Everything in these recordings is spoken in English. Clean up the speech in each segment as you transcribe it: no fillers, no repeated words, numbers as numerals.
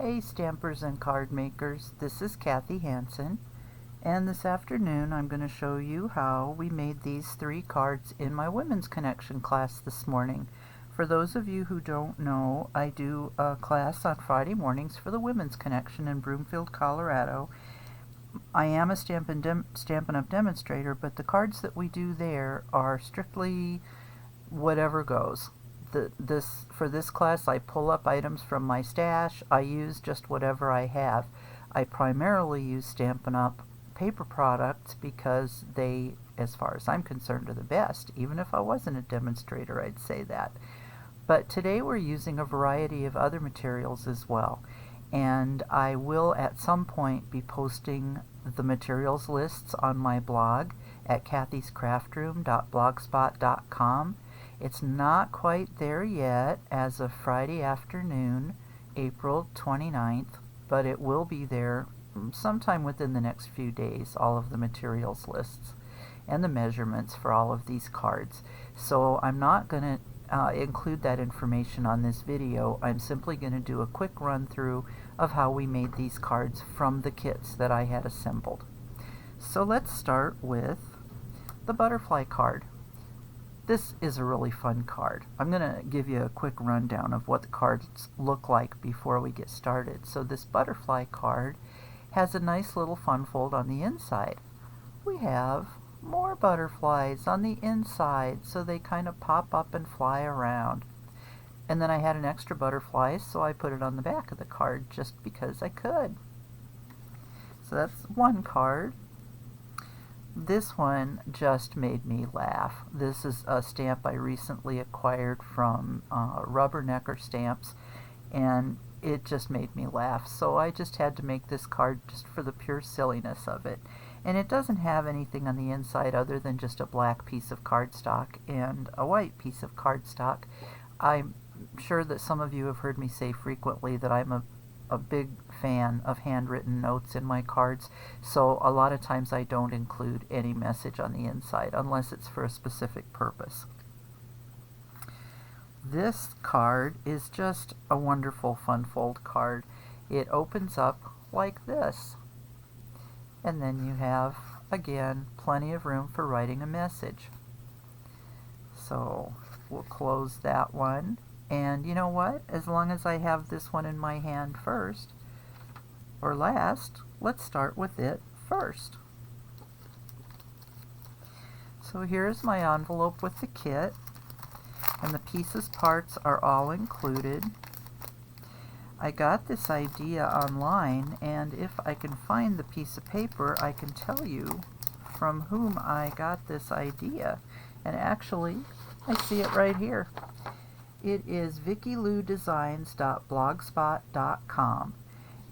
Hey stampers and card makers, this is Kathy Hansen, and this afternoon I'm going to show you how we made these 3 cards in my Women's Connection class this morning. For those of you who don't know, I do a class on Friday mornings for the Women's Connection in Broomfield, Colorado. I am a Stampin' Up! Demonstrator, but the cards that we do there are strictly whatever goes. For this class, I pull up items from my stash. I use just whatever I have. I primarily use Stampin' Up! Paper products because they, as far as I'm concerned, are the best. Even if I wasn't a demonstrator, I'd say that. But today we're using a variety of other materials as well. And I will at some point be posting the materials lists on my blog at kathyscraftroom.blogspot.com. It's not quite there yet as of Friday afternoon, April 29th, but it will be there sometime within the next few days, all of the materials lists and the measurements for all of these cards. So I'm not going to include that information on this video. I'm simply going to do a quick run through of how we made these cards from the kits that I had assembled. So let's start with the butterfly card. This is a really fun card. I'm going to give you a quick rundown of what the cards look like before we get started. So this butterfly card has a nice little fun fold on the inside. We have more butterflies on the inside, so they kind of pop up and fly around. And then I had an extra butterfly, so I put it on the back of the card just because I could. So that's one card. This one just made me laugh. This is a stamp I recently acquired from Rubbernecker Stamps, and it just made me laugh. So I just had to make this card just for the pure silliness of it. And it doesn't have anything on the inside other than just a black piece of cardstock and a white piece of cardstock. I'm sure that some of you have heard me say frequently that I'm a big fan of handwritten notes in my cards, so a lot of times I don't include any message on the inside unless it's for a specific purpose. This card is just a wonderful fun fold card. It opens up like this, and then you have, again, plenty of room for writing a message. So we'll close that one. And you know what? As long as I have this one in my hand first, or last, let's start with it first. So here's my envelope with the kit, and the pieces parts are all included. I got this idea online, and if I can find the piece of paper, I can tell you from whom I got this idea. And actually, I see it right here. It is VickyLouDesigns.blogspot.com,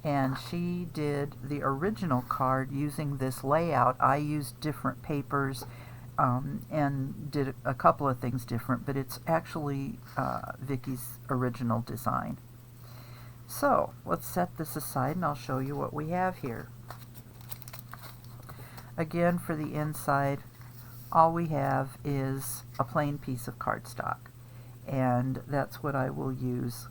and she did the original card using this layout. I used different papers and did a couple of things different, but it's actually Vicky's original design. So let's set this aside and I'll show you what we have here. Again, for the inside, all we have is a plain piece of cardstock. And that's what I will use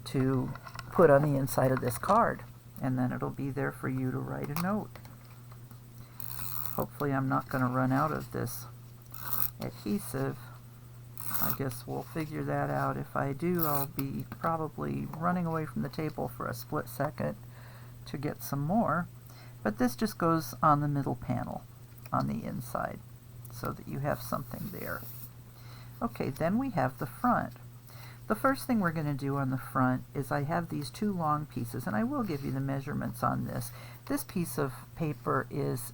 to put on the inside of this card. And then it'll be there for you to write a note. Hopefully I'm not going to run out of this adhesive. I guess we'll figure that out. If I do, I'll be probably running away from the table for a split second to get some more. But this just goes on the middle panel on the inside so that you have something there. Okay, then we have the front. The first thing we're going to do on the front is I have these 2 long pieces, and I will give you the measurements on this. This piece of paper is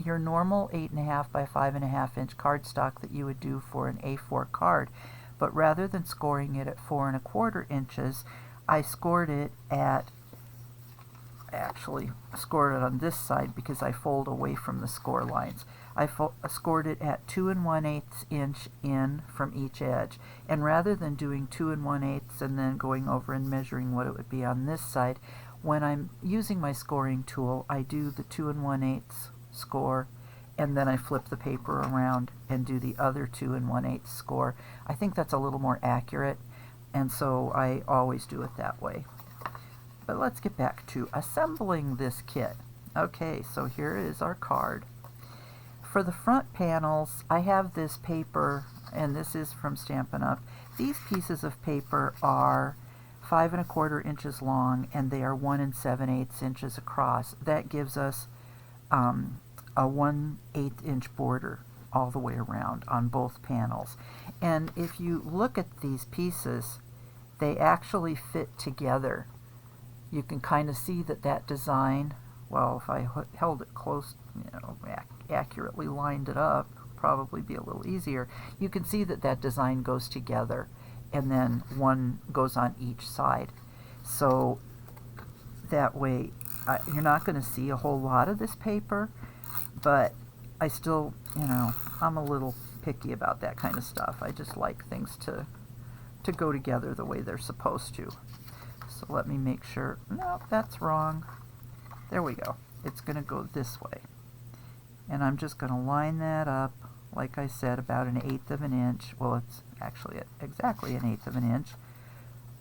your normal 8.5 by 5.5 inch cardstock that you would do for an A4 card, but rather than scoring it at 4.25 inches, I scored it at, actually scored it on this side because I fold away from the score lines. I scored it at 2 1/8 inch in from each edge, and rather than doing 2 1/8 and then going over and measuring what it would be on this side, when I'm using my scoring tool, I do the 2 1/8 score, and then I flip the paper around and do the other 2 1/8 score. I think that's a little more accurate, and so I always do it that way. But let's get back to assembling this kit. Okay, so here is our card. For the front panels, I have this paper, and this is from Stampin' Up. These pieces of paper are 5 1/4 inches long, and they are 1 7/8 inches across. That gives us a 1/8 inch border all the way around on both panels. And if you look at these pieces, they actually fit together. You can kind of see that that design, well, if I held it close, accurately lined it up, probably be a little easier. You can see that that design goes together, and then one goes on each side. So that way you're not going to see a whole lot of this paper, but I still, I'm a little picky about that kind of stuff. I just like things to go together the way they're supposed to. So let me make sure. No, that's wrong. There we go. It's going to go this way. And I'm just going to line that up, like I said, about 1/8 of an inch. Well, it's actually exactly 1/8 of an inch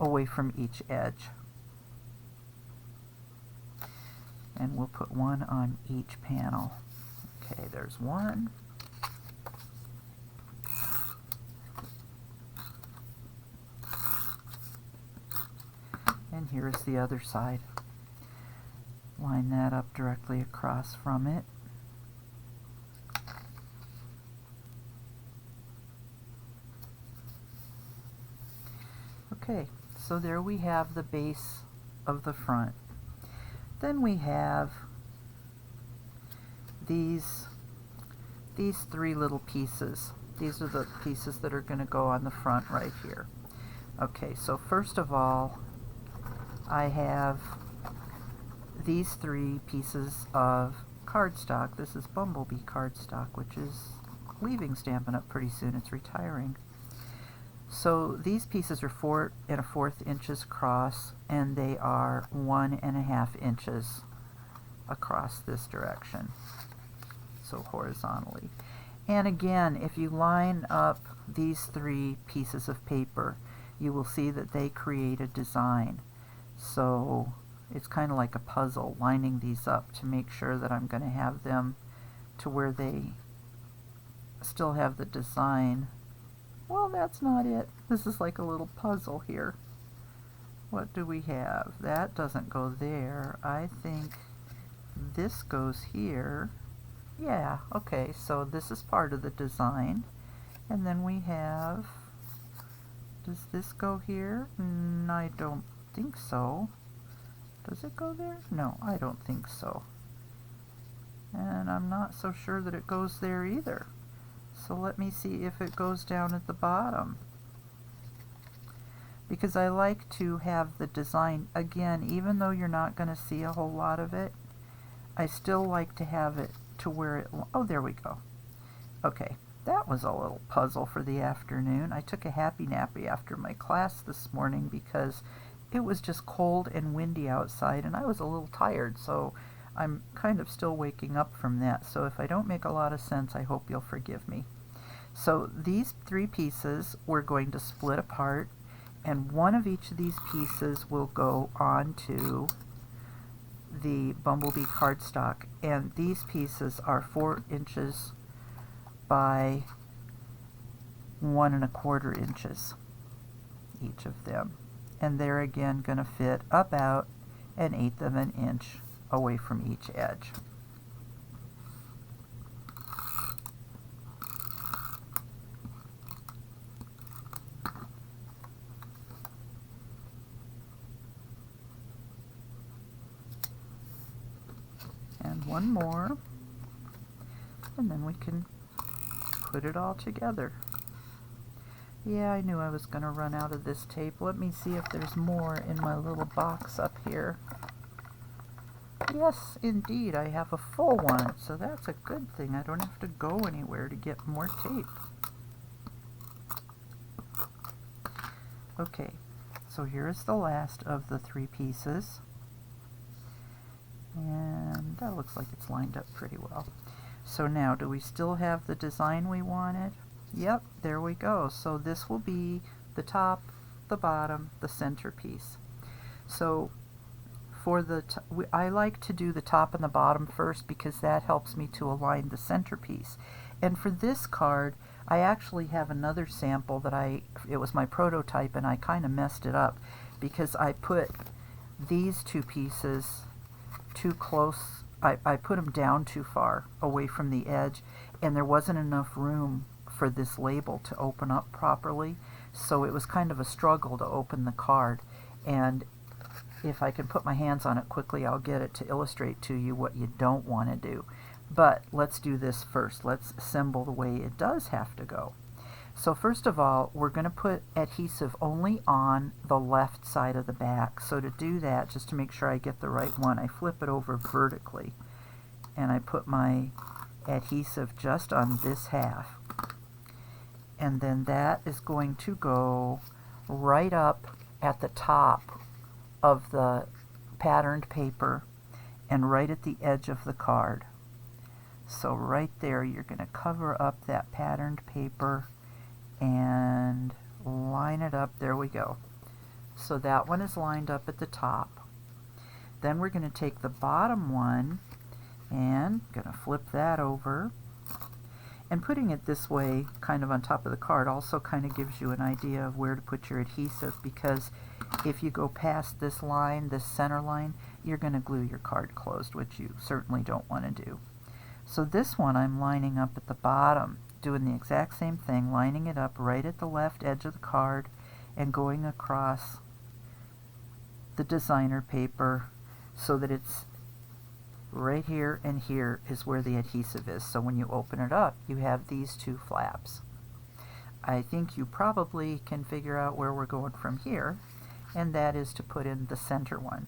away from each edge. And we'll put one on each panel. Okay, there's one. And here's the other side. Line that up directly across from it. Okay, so there we have the base of the front. Then we have these 3 little pieces. These are the pieces that are going to go on the front right here. Okay, so first of all, I have these 3 pieces of cardstock. This is Bumblebee cardstock, which is leaving Stampin' Up! Pretty soon. It's retiring. So these pieces are 4 1/4 inches across, and they are 1 1/2 inches across this direction, so horizontally. And again, if you line up these 3 pieces of paper, you will see that they create a design. So it's kind of like a puzzle, lining these up to make sure that I'm going to have them to where they still have the design. Well, that's not it. This is like a little puzzle here. What do we have? That doesn't go there. I think this goes here. Yeah, okay, so this is part of the design. And then we have, does this go here? I don't think so. Does it go there? No, I don't think so. And I'm not so sure that it goes there either. So let me see if it goes down at the bottom. Because I like to have the design, again, even though you're not going to see a whole lot of it, I still like to have it to where it, oh, there we go. Okay, that was a little puzzle for the afternoon. I took a happy nappy after my class this morning because it was just cold and windy outside, and I was a little tired, so I'm kind of still waking up from that. So if I don't make a lot of sense, I hope you'll forgive me. So these 3 pieces we're going to split apart, and one of each of these pieces will go onto the Bumblebee cardstock, and these pieces are 4 inches by 1 1/4 inches, each of them. And they're again going to fit about 1/8 of an inch away from each edge. And one more, and then we can put it all together. Yeah, I knew I was going to run out of this tape. Let me see if there's more in my little box up here. Yes, indeed, I have a full one, so that's a good thing. I don't have to go anywhere to get more tape. Okay, so here is the last of the 3 pieces. And that looks like it's lined up pretty well. So now, do we still have the design we wanted? Yep, there we go. So this will be the top, the bottom, the center piece. So for the I like to do the top and the bottom first because that helps me to align the centerpiece. And for this card, I actually have another sample that it was my prototype, and I kind of messed it up because I put these two pieces too close. I put them down too far away from the edge, and there wasn't enough room for this label to open up properly, so it was kind of a struggle to open the card. And if I can put my hands on it quickly, I'll get it to illustrate to you what you don't want to do. But let's do this first. Let's assemble the way it does have to go. So first of all, we're going to put adhesive only on the left side of the back. So to do that, just to make sure I get the right one, I flip it over vertically, and I put my adhesive just on this half. And then that is going to go right up at the top of the patterned paper and right at the edge of the card. So right there, you're going to cover up that patterned paper and line it up. There we go. So that one is lined up at the top. Then we're going to take the bottom one and going to flip that over. And putting it this way, kind of on top of the card, also kind of gives you an idea of where to put your adhesive, because if you go past this line, this center line, you're going to glue your card closed, which you certainly don't want to do. So this one I'm lining up at the bottom, doing the exact same thing, lining it up right at the left edge of the card and going across the designer paper so that it's right here, and here is where the adhesive is. So when you open it up, you have these two flaps. I think you probably can figure out where we're going from here, and that is to put in the center one.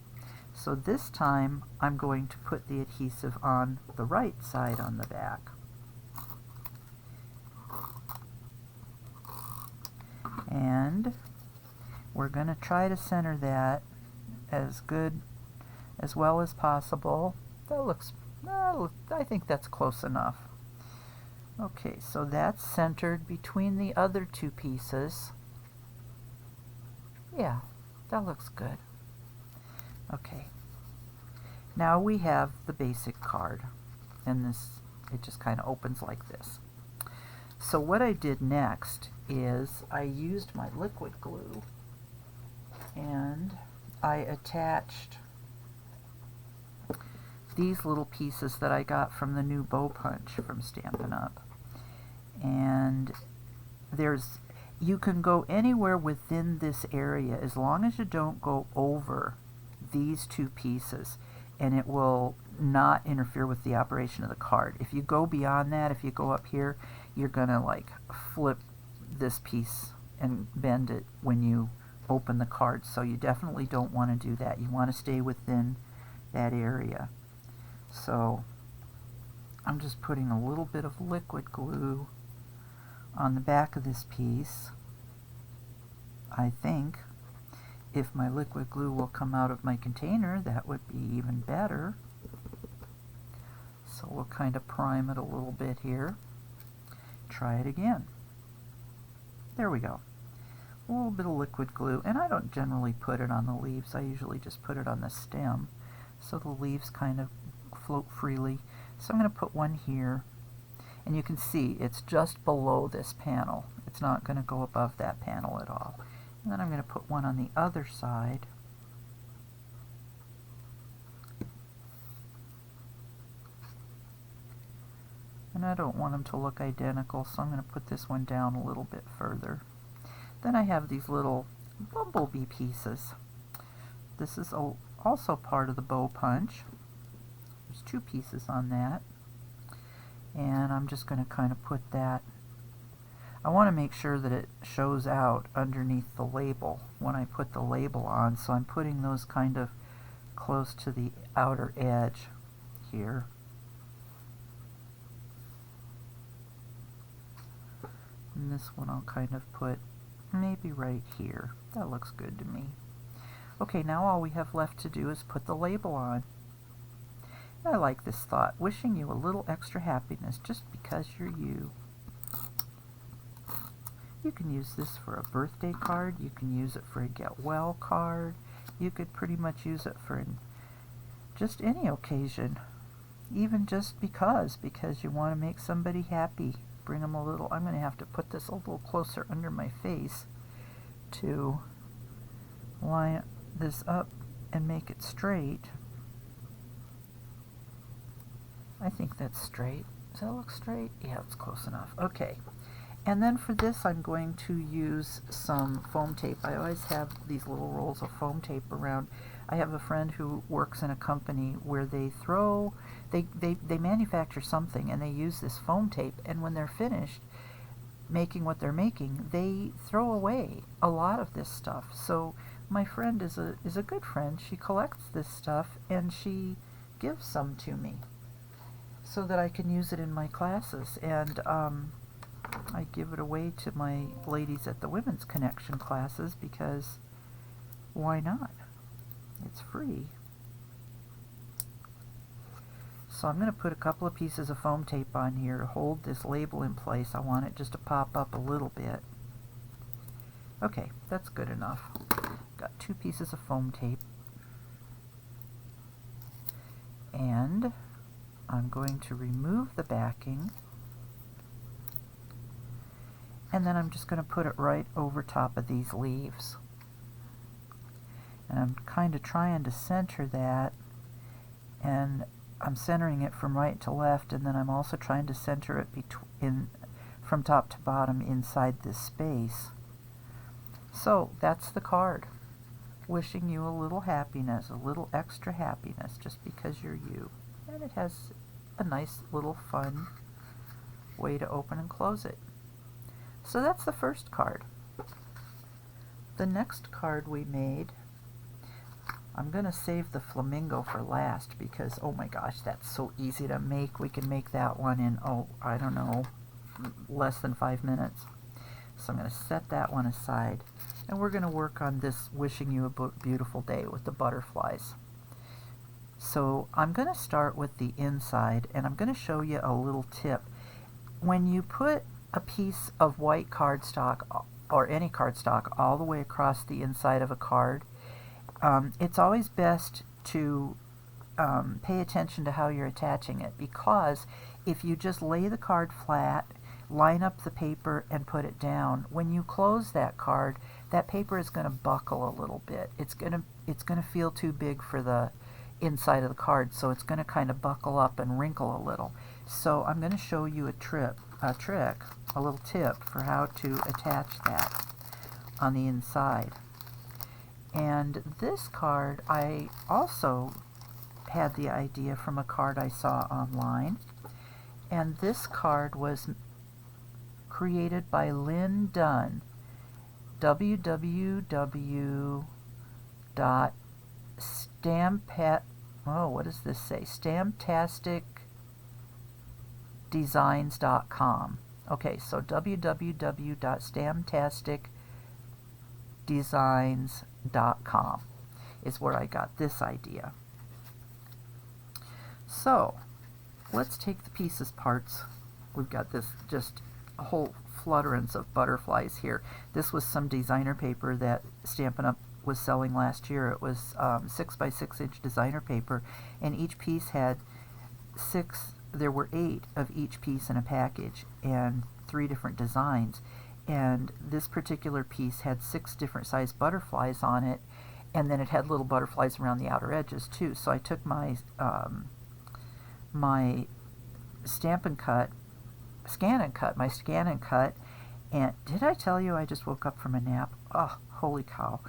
So this time I'm going to put the adhesive on the right side on the back. And we're going to try to center that as well as possible. That looks, I think that's close enough. Okay, so that's centered between the other two pieces. Yeah, that looks good. Okay, now we have the basic card, and it just kind of opens like this. So what I did next is I used my liquid glue and I attached these little pieces that I got from the new bow punch from Stampin' Up. And you can go anywhere within this area as long as you don't go over these two pieces, and it will not interfere with the operation of the card. If you go beyond that, if you go up here, you're gonna like flip this piece and bend it when you open the card. So you definitely don't want to do that. You want to stay within that area. So I'm just putting a little bit of liquid glue on the back of this piece. I think if my liquid glue will come out of my container, that would be even better. So we'll kind of prime it a little bit here. Try it again. There we go. A little bit of liquid glue, and I don't generally put it on the leaves. I usually just put it on the stem so the leaves kind of float freely. So I'm going to put one here, and you can see it's just below this panel. It's not going to go above that panel at all. And then I'm going to put one on the other side. And I don't want them to look identical, so I'm going to put this one down a little bit further. Then I have these little bumblebee pieces. This is also part of the bow punch. There's two pieces on that. And I'm just going to kind of put that. I want to make sure that it shows out underneath the label when I put the label on, so I'm putting those kind of close to the outer edge here. And this one I'll kind of put maybe right here. That looks good to me. Okay, now all we have left to do is put the label on. I like this thought, wishing you a little extra happiness just because you're you. You can use this for a birthday card, you can use it for a get well card, you could pretty much use it for just any occasion, even just because you want to make somebody happy. Bring them a little. I'm going to have to put this a little closer under my face to line this up and make it straight. I think that's straight. Does that look straight? Yeah, it's close enough. Okay. And then for this, I'm going to use some foam tape. I always have these little rolls of foam tape around. I have a friend who works in a company where they manufacture something and they use this foam tape, and when they're finished making what they're making, they throw away a lot of this stuff. So my friend is a good friend. She collects this stuff and she gives some to me so that I can use it in my classes, and I give it away to my ladies at the Women's Connection classes because why not? It's free. So I'm going to put a couple of pieces of foam tape on here to hold this label in place. I want it just to pop up a little bit. Okay, that's good enough. Got 2 pieces of foam tape. And I'm going to remove the backing. And then I'm just going to put it right over top of these leaves. And I'm kind of trying to center that, and I'm centering it from right to left, and then I'm also trying to center it from top to bottom inside this space. So that's the card. Wishing you a little happiness, a little extra happiness, just because you're you. And it has a nice little fun way to open and close it. So that's the first card. The next card we made, I'm going to save the flamingo for last because, oh my gosh, that's so easy to make. We can make that one in, I don't know, less than 5 minutes. So I'm going to set that one aside. And we're going to work on this wishing you a beautiful day with the butterflies. So I'm going to start with the inside, and I'm going to show you a little tip. When you put a piece of white cardstock, or any cardstock, all the way across the inside of a card, it's always best to pay attention to how you're attaching it, because if you just lay the card flat, line up the paper, and put it down, when you close that card, that paper is going to buckle a little bit. It's going to feel too big for the inside of the card, so it's going to kind of buckle up and wrinkle a little. So I'm going to show you a trick, a little tip for how to attach that on the inside. And this card, I also had the idea from a card I saw online. And this card was created by Lynn Dunn, stamptasticdesigns.com. Okay, so www.stamptasticdesigns.com is where I got this idea. So let's take the pieces parts. We've got this just a whole flutterance of butterflies here. This was some designer paper that Stampin' Up! Was selling last year. It was 6 by 6 inch designer paper, and each piece had 6. There were 8 of each piece in a package, and 3 different designs. And this particular piece had 6 different sized butterflies on it, and then it had little butterflies around the outer edges too. So I took my my scan and cut, and did I tell you I just woke up from a nap? Oh, holy cow.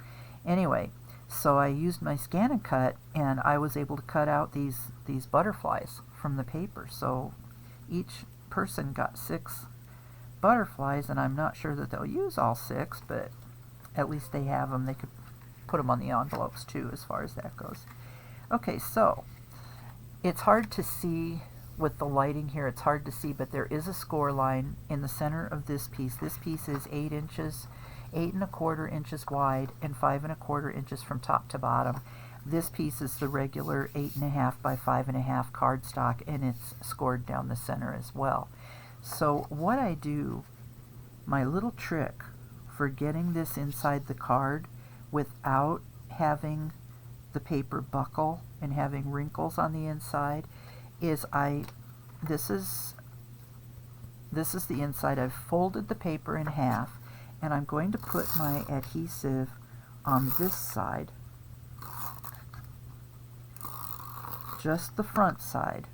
Anyway, so I used my scan and cut, and I was able to cut out these butterflies from the paper. So each person got 6 butterflies, and I'm not sure that they'll use all 6, but at least they have them. They could put them on the envelopes too, as far as that goes. Okay, so it's hard to see with the lighting here. It's hard to see, but there is a score line in the center of this piece. This piece is 8 inches, 8 1/4 inches wide, and 5 1/4 inches from top to bottom. This piece is the regular 8 1/2 by 5 1/2 cardstock, and it's scored down the center as well. So what I do, my little trick for getting this inside the card without having the paper buckle and having wrinkles on the inside is this is the inside. I've folded the paper in half, and I'm going to put my adhesive on this side, just the front side.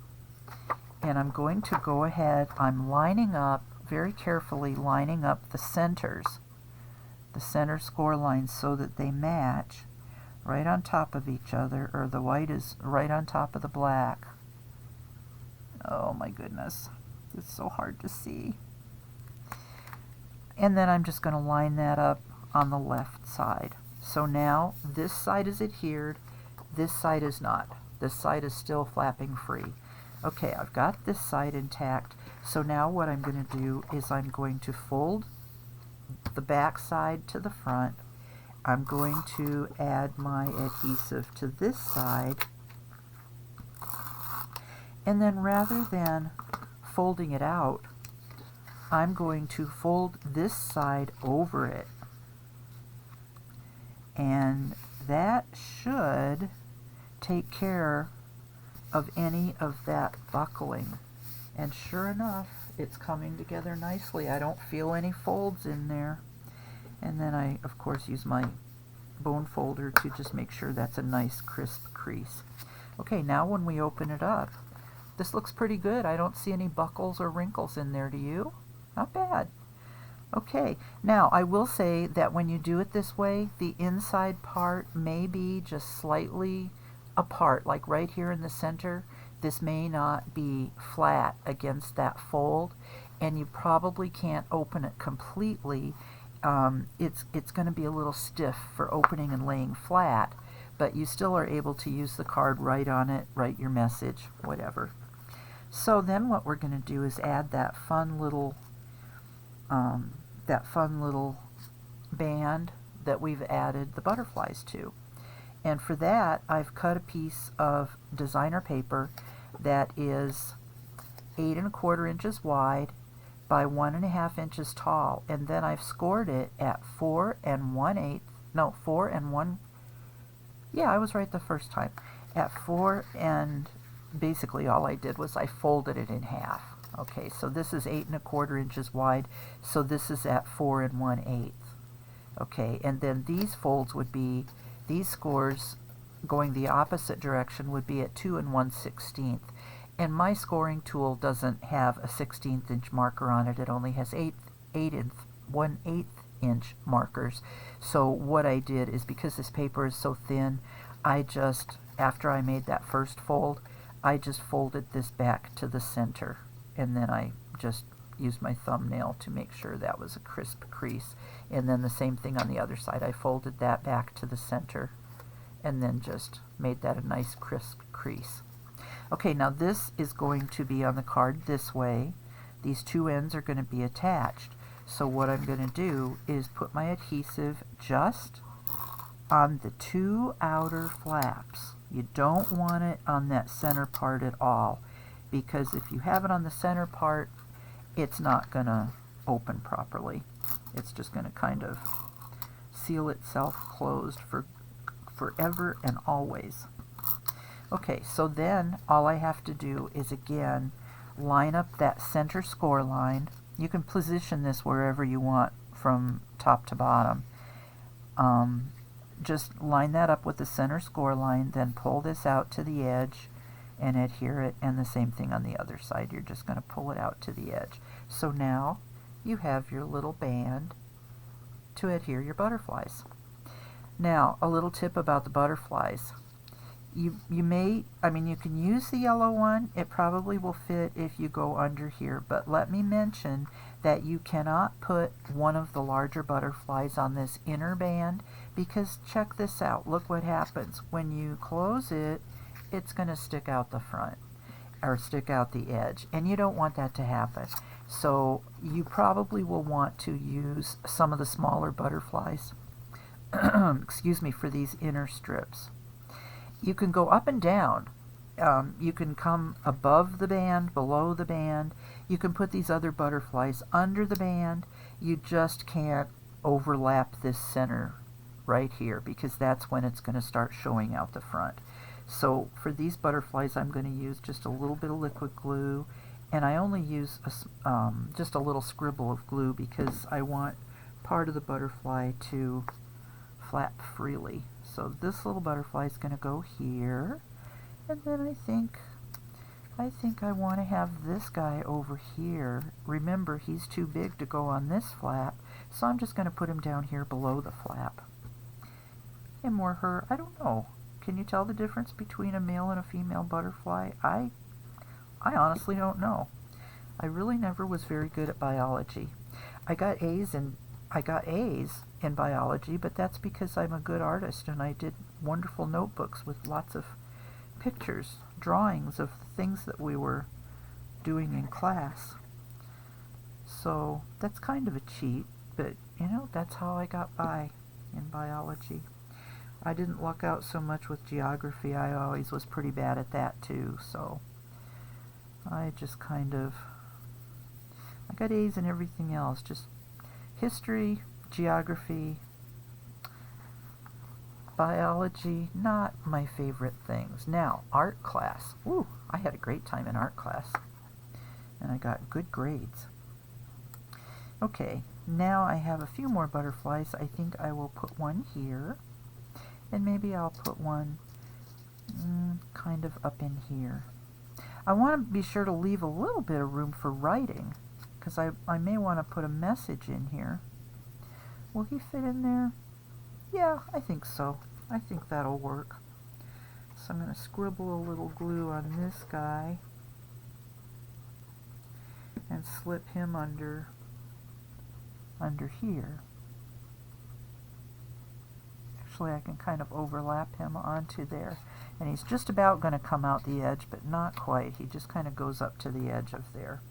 And I'm going to go ahead, I'm lining up, very carefully lining up the centers, the center score lines, so that they match right on top of each other, or the white is right on top of the black. Oh my goodness, it's so hard to see. And then I'm just going to line that up on the left side. So now this side is adhered, this side is not. This side is still flapping free. Okay, I've got this side intact. So now what I'm going to do is I'm going to fold the back side to the front. I'm going to add my adhesive to this side. And then rather than folding it out, I'm going to fold this side over it. And that should take care of any of that buckling. And sure enough, it's coming together nicely. I don't feel any folds in there. And then I, of course, use my bone folder to just make sure that's a nice crisp crease. Okay, now when we open it up, this looks pretty good. I don't see any buckles or wrinkles in there, do you? Not bad. Okay, now I will say that when you do it this way, the inside part may be just slightly apart, like right here in the center. This may not be flat against that fold, and you probably can't open it completely. It's going to be a little stiff for opening and laying flat, but you still are able to use the card, write on it, write your message, whatever. So then what we're going to do is add that fun little band that we've added the butterflies to. And for that, I've cut a piece of designer paper that is 8 1/4 inches wide by 1 1/2 inches tall, and then I've scored it at 4 1/8. No, 4 1. Yeah, I was right the first time. At 4, and basically all I did was I folded it in half. Okay, so this is 8 1/4 inches wide, so this is at 4 1/8. Okay, and then these folds would be, these scores going the opposite direction would be at 2 1/16. And my scoring tool doesn't have a 1/16 inch marker on it. It only has 8 1/8 inch markers. So what I did is, because this paper is so thin, I just, after I made that first fold, I just folded this back to the center, and then I just used my thumbnail to make sure that was a crisp crease. And then the same thing on the other side. I folded that back to the center and then just made that a nice crisp crease. Okay, now this is going to be on the card this way. These two ends are going to be attached. So what I'm going to do is put my adhesive just on the two outer flaps. You don't want it on that center part at all, because if you have it on the center part, it's not going to open properly. It's just going to kind of seal itself closed for forever and always. Okay, so then all I have to do is again line up that center score line. You can position this wherever you want from top to bottom. Just line that up with the center score line, then pull this out to the edge and adhere it, and the same thing on the other side. You're just going to pull it out to the edge. So now you have your little band to adhere your butterflies. Now, a little tip about the butterflies. You can use the yellow one. It probably will fit if you go under here, but let me mention that you cannot put one of the larger butterflies on this inner band, because check this out. Look what happens. When you close it, it's going to stick out the front, or stick out the edge, and you don't want that to happen. So you probably will want to use some of the smaller butterflies excuse me, for these inner strips. You can go up and down. You can come above the band, below the band. You can put these other butterflies under the band. You just can't overlap this center right here, because that's when it's going to start showing out the front. So for these butterflies, I'm going to use just a little bit of liquid glue, and I only use just a little scribble of glue because I want part of the butterfly to flap freely. So this little butterfly is going to go here, and then I think I want to have this guy over here. Remember, he's too big to go on this flap, so I'm just going to put him down here below the flap. And more her, I don't know. Can you tell the difference between a male and a female butterfly? I honestly don't know. I really never was very good at biology. I got A's in biology, but that's because I'm a good artist and I did wonderful notebooks with lots of pictures, drawings of things that we were doing in class. So that's kind of a cheat, but you know, that's how I got by in biology. I didn't luck out so much with geography. I always was pretty bad at that too, so I just kind of, I got A's in everything else, just history, geography, biology, not my favorite things. Now, art class. Ooh, I had a great time in art class, and I got good grades. Okay, now I have a few more butterflies. I think I will put one here, and maybe I'll put one kind of up in here. I want to be sure to leave a little bit of room for writing, because I may want to put a message in here. Will he fit in there? Yeah, I think so. I think that'll work. So I'm going to scribble a little glue on this guy and slip him under here. Actually, I can kind of overlap him onto there. And he's just about going to come out the edge, but not quite. He just kind of goes up to the edge of there.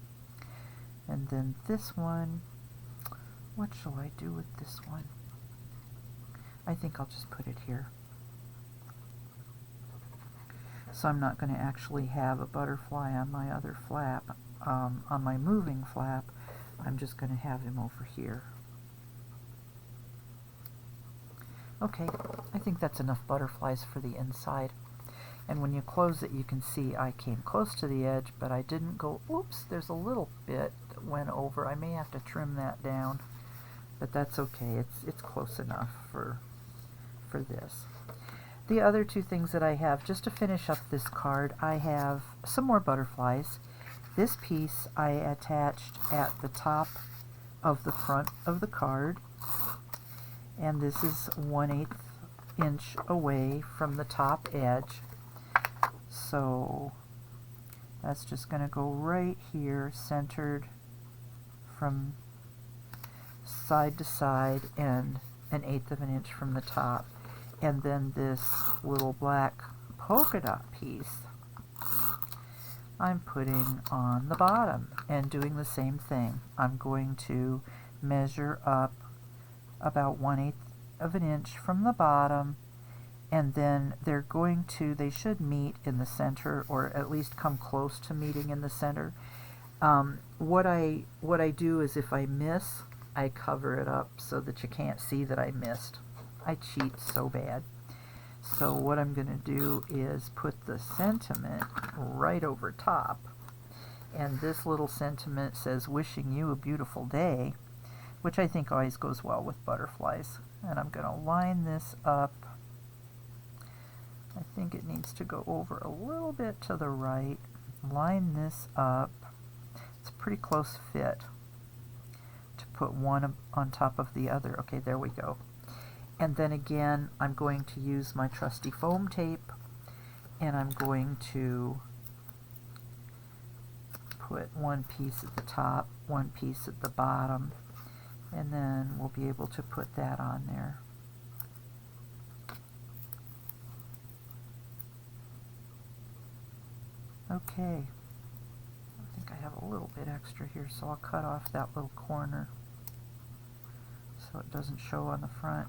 And then this one, what shall I do with this one? I think I'll just put it here. So I'm not going to actually have a butterfly on my other flap, on my moving flap. I'm just going to have him over here. Okay, I think that's enough butterflies for the inside. And when you close it, you can see I came close to the edge, but I didn't go, oops, there's a little bit that went over. I may have to trim that down, but that's okay. It's close enough for this. The other two things that I have, just to finish up this card, I have some more butterflies. This piece I attached at the top of the front of the card, and this is 1/8 inch away from the top edge. So that's just going to go right here, centered from side to side, and 1/8 of an inch from the top. And then this little black polka dot piece I'm putting on the bottom and doing the same thing. I'm going to measure up about 1/8 of an inch from the bottom, and then they should meet in the center, or at least come close to meeting in the center. What I do is, if I miss, I cover it up so that you can't see that I missed. I cheat so bad. So what I'm going to do is put the sentiment right over top, and this little sentiment says, "Wishing you a beautiful day," which I think always goes well with butterflies. And I'm going to line this up. I think it needs to go over a little bit to the right. Line this up. It's a pretty close fit to put one on top of the other. Okay, there we go. And then again, I'm going to use my trusty foam tape, and I'm going to put one piece at the top, one piece at the bottom, and then we'll be able to put that on there. Okay, I think I have a little bit extra here, so I'll cut off that little corner so it doesn't show on the front.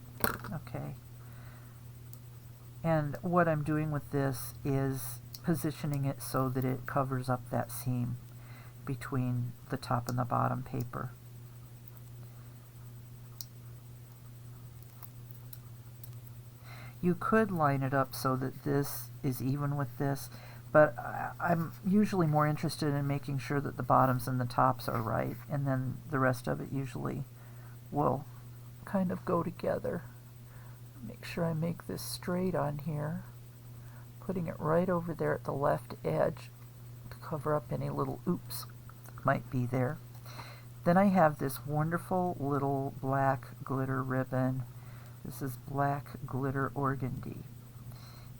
Okay. And what I'm doing with this is positioning it so that it covers up that seam between the top and the bottom paper. You could line it up so that this is even with this, but I'm usually more interested in making sure that the bottoms and the tops are right, and then the rest of it usually will kind of go together. Make sure I make this straight on here, putting it right over there at the left edge to cover up any little oops that might be there. Then I have this wonderful little black glitter ribbon. This is black glitter organdy.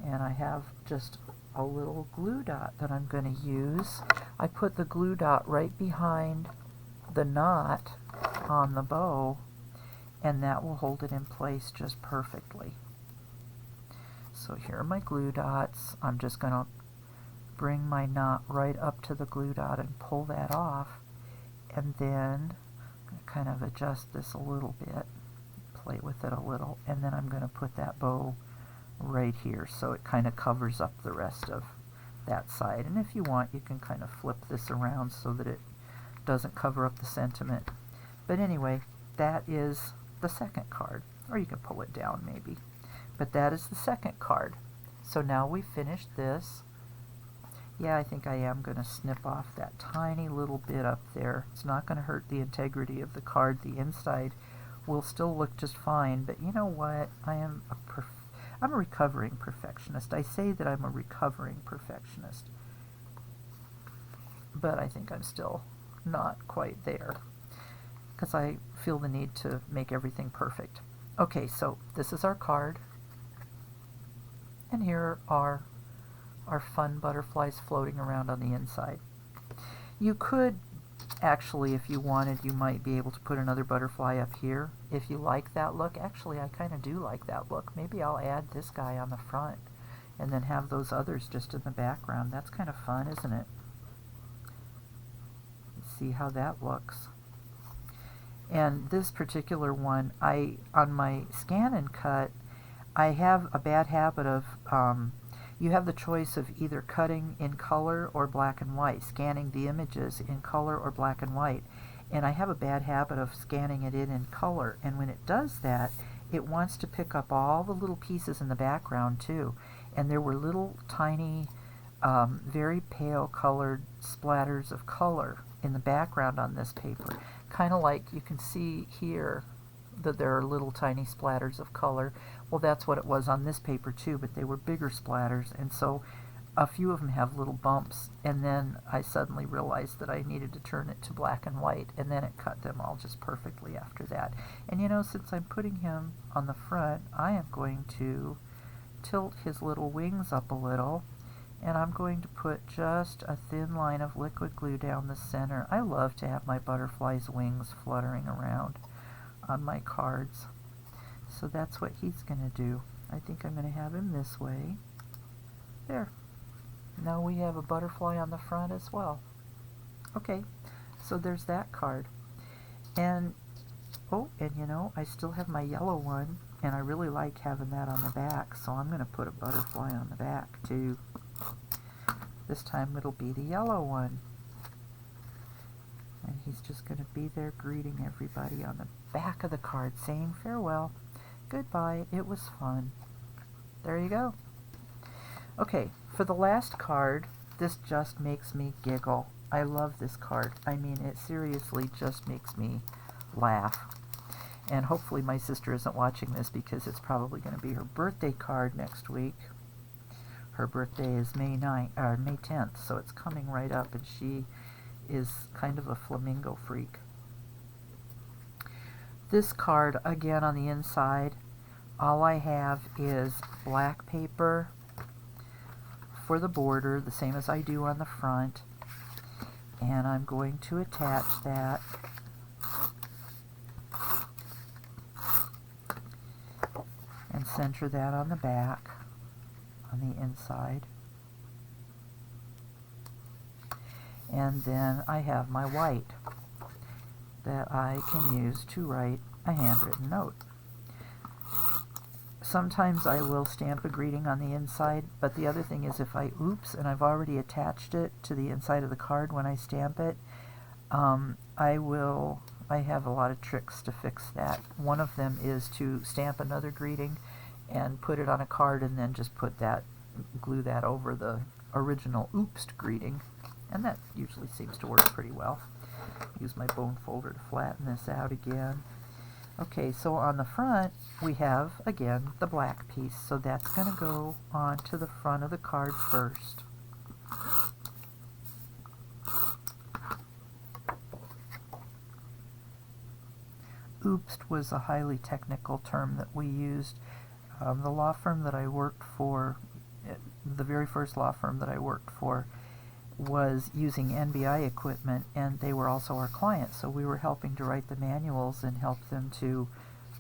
And I have just a little glue dot that I'm going to use. I put the glue dot right behind the knot on the bow, and that will hold it in place just perfectly. So here are my glue dots. I'm just going to bring my knot right up to the glue dot and pull that off, and then kind of adjust this a little bit, play with it a little, and then I'm going to put that bow right here so it kind of covers up the rest of that side. And if you want, you can kind of flip this around so that it doesn't cover up the sentiment. But anyway, that is the second card, or you can pull it down maybe. But that is the second card. So now we've finished this. Yeah, I think I am going to snip off that tiny little bit up there. It's not going to hurt the integrity of the card. The inside will still look just fine, but you know what? I'm a recovering perfectionist. I say that I'm a recovering perfectionist, but I think I'm still not quite there because I feel the need to make everything perfect. Okay, so this is our card, and here are our fun butterflies floating around on the inside. You could actually, if you wanted, you might be able to put another butterfly up here if you like that look. Actually, I kind of do like that look. Maybe I'll add this guy on the front and then have those others just in the background. That's kind of fun, isn't it? Let's see how that looks. And this particular one, on my scan and cut, I have a bad habit of you have the choice of either cutting in color or black and white, scanning the images in color or black and white. And I have a bad habit of scanning it in color. And when it does that, it wants to pick up all the little pieces in the background too. And there were little tiny, very pale colored splatters of color in the background on this paper. Kind of like you can see here that there are little tiny splatters of color. Well, that's what it was on this paper too, but they were bigger splatters, and so a few of them have little bumps, and then I suddenly realized that I needed to turn it to black and white, and then it cut them all just perfectly after that. And you know, since I'm putting him on the front, I am going to tilt his little wings up a little, and I'm going to put just a thin line of liquid glue down the center. I love to have my butterfly's wings fluttering around on my cards. So that's what he's going to do. I think I'm going to have him this way. There. Now we have a butterfly on the front as well. Okay, so there's that card. And, oh, and you know, I still have my yellow one, and I really like having that on the back, so I'm going to put a butterfly on the back too. This time it'll be the yellow one. And he's just going to be there greeting everybody on the back of the card, saying farewell, goodbye, it was fun. There you go. Okay, for the last card, this just makes me giggle. I love this card. I mean, it seriously just makes me laugh. And hopefully my sister isn't watching this because it's probably going to be her birthday card next week. Her birthday is May 10th, so it's coming right up, and she is kind of a flamingo freak. This card, again on the inside, all I have is black paper for the border, the same as I do on the front, and I'm going to attach that and center that on the back, on the inside. And then I have my white that I can use to write a handwritten note. Sometimes I will stamp a greeting on the inside, but the other thing is if I oops and I've already attached it to the inside of the card when I stamp it, I have a lot of tricks to fix that. One of them is to stamp another greeting and put it on a card, and then just glue that over the original oops greeting, and that usually seems to work pretty well. Use my bone folder to flatten this out again. Okay, so on the front we have again the black piece, so that's going to go onto the front of the card first. Oops was a highly technical term that we used. The law firm that I worked for, the very first law firm that I worked for, was using NBI equipment, and they were also our clients, so we were helping to write the manuals and help them to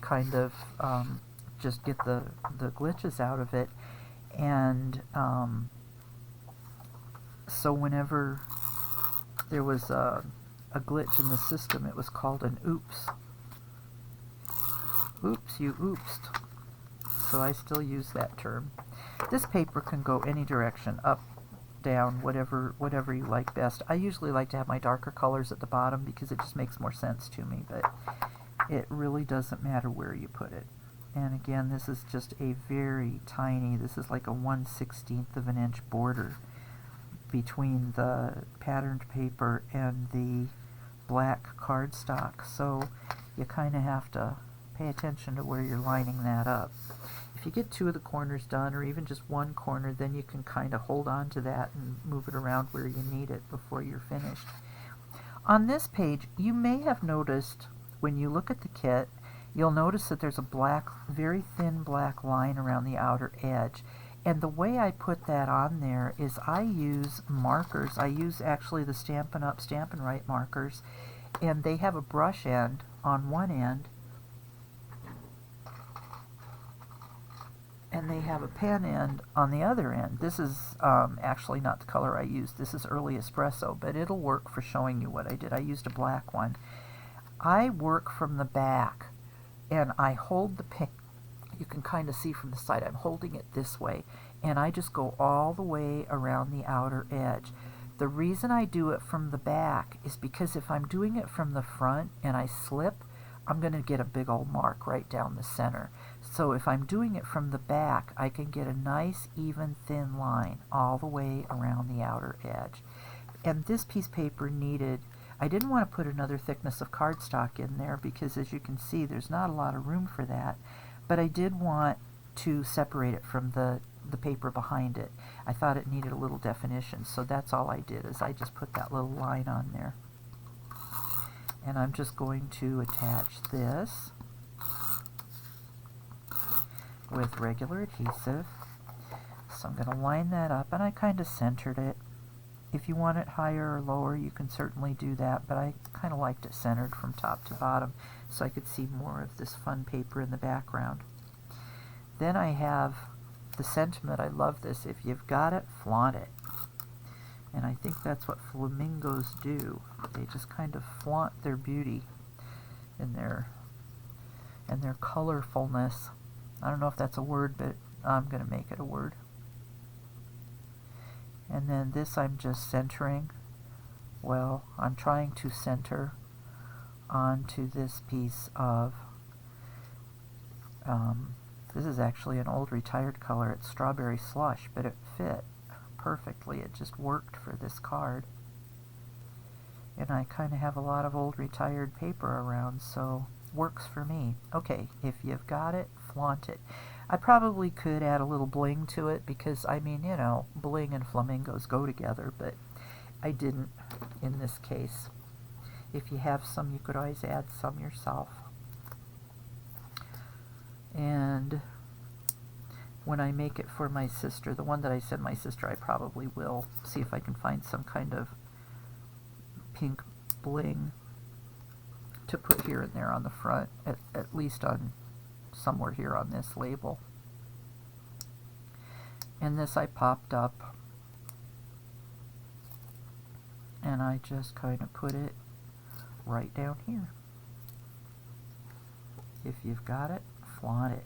kind of just get the glitches out of it. And so whenever there was a glitch in the system, it was called an oops. Oops, you oopsed. So I still use that term. This paper can go any direction, up, down, whatever you like best. I usually like to have my darker colors at the bottom because it just makes more sense to me, but it really doesn't matter where you put it. And again, this is just a very tiny, this is like a 1/16 of an inch border between the patterned paper and the black cardstock, so you kind of have to pay attention to where you're lining that up. If you get 2 of the corners done, or even just 1 corner, then you can kind of hold on to that and move it around where you need it before you're finished. On this page, you may have noticed, when you look at the kit, you'll notice that there's a black, very thin black line around the outer edge. And the way I put that on there is I use markers. I use actually the Stampin' Up! Stampin' Right markers, and they have a brush end on one end, and they have a pen end on the other end. This is actually not the color I used. This is Early Espresso, but it'll work for showing you what I did. I used a black one. I work from the back, and I hold the pen. You can kind of see from the side, I'm holding it this way, and I just go all the way around the outer edge. The reason I do it from the back is because if I'm doing it from the front and I slip, I'm going to get a big old mark right down the center. So if I'm doing it from the back, I can get a nice, even, thin line all the way around the outer edge. And this piece of paper needed, I didn't want to put another thickness of cardstock in there because, as you can see, there's not a lot of room for that. But I did want to separate it from the paper behind it. I thought it needed a little definition, so that's all I did, is I just put that little line on there. And I'm just going to attach this with regular adhesive. So I'm going to line that up, and I kind of centered it. If you want it higher or lower, you can certainly do that, but I kind of liked it centered from top to bottom so I could see more of this fun paper in the background. Then I have the sentiment. I love this. If you've got it, flaunt it. And I think that's what flamingos do. They just kind of flaunt their beauty and their colorfulness. I don't know if that's a word, but I'm going to make it a word. And then this I'm just centering. Well, I'm trying to center onto this piece of, this is actually an old retired color. It's Strawberry Slush, but it fit perfectly. It just worked for this card. And I kind of have a lot of old retired paper around, so works for me. Okay, if you've got it, flaunt it. I probably could add a little bling to it because, I mean, you know, bling and flamingos go together, but I didn't in this case. If you have some, you could always add some yourself. And when I make it for my sister, the one that I sent my sister, I probably will see if I can find some kind of pink bling to put here and there on the front, at least on somewhere here on this label. And this I popped up, and I just kind of put it right down here. If you've got it, flaunt it.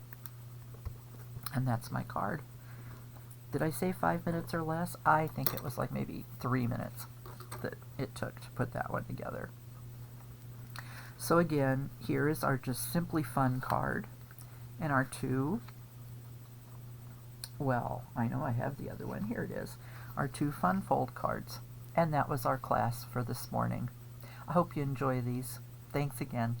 And that's my card. Did I say 5 minutes or less? I think it was like maybe 3 minutes that it took to put that one together. So again, here is our just simply fun card, and our two well, I know I have the other one. Here it is. Our 2 fun fold cards. And that was our class for this morning. I hope you enjoy these. Thanks again.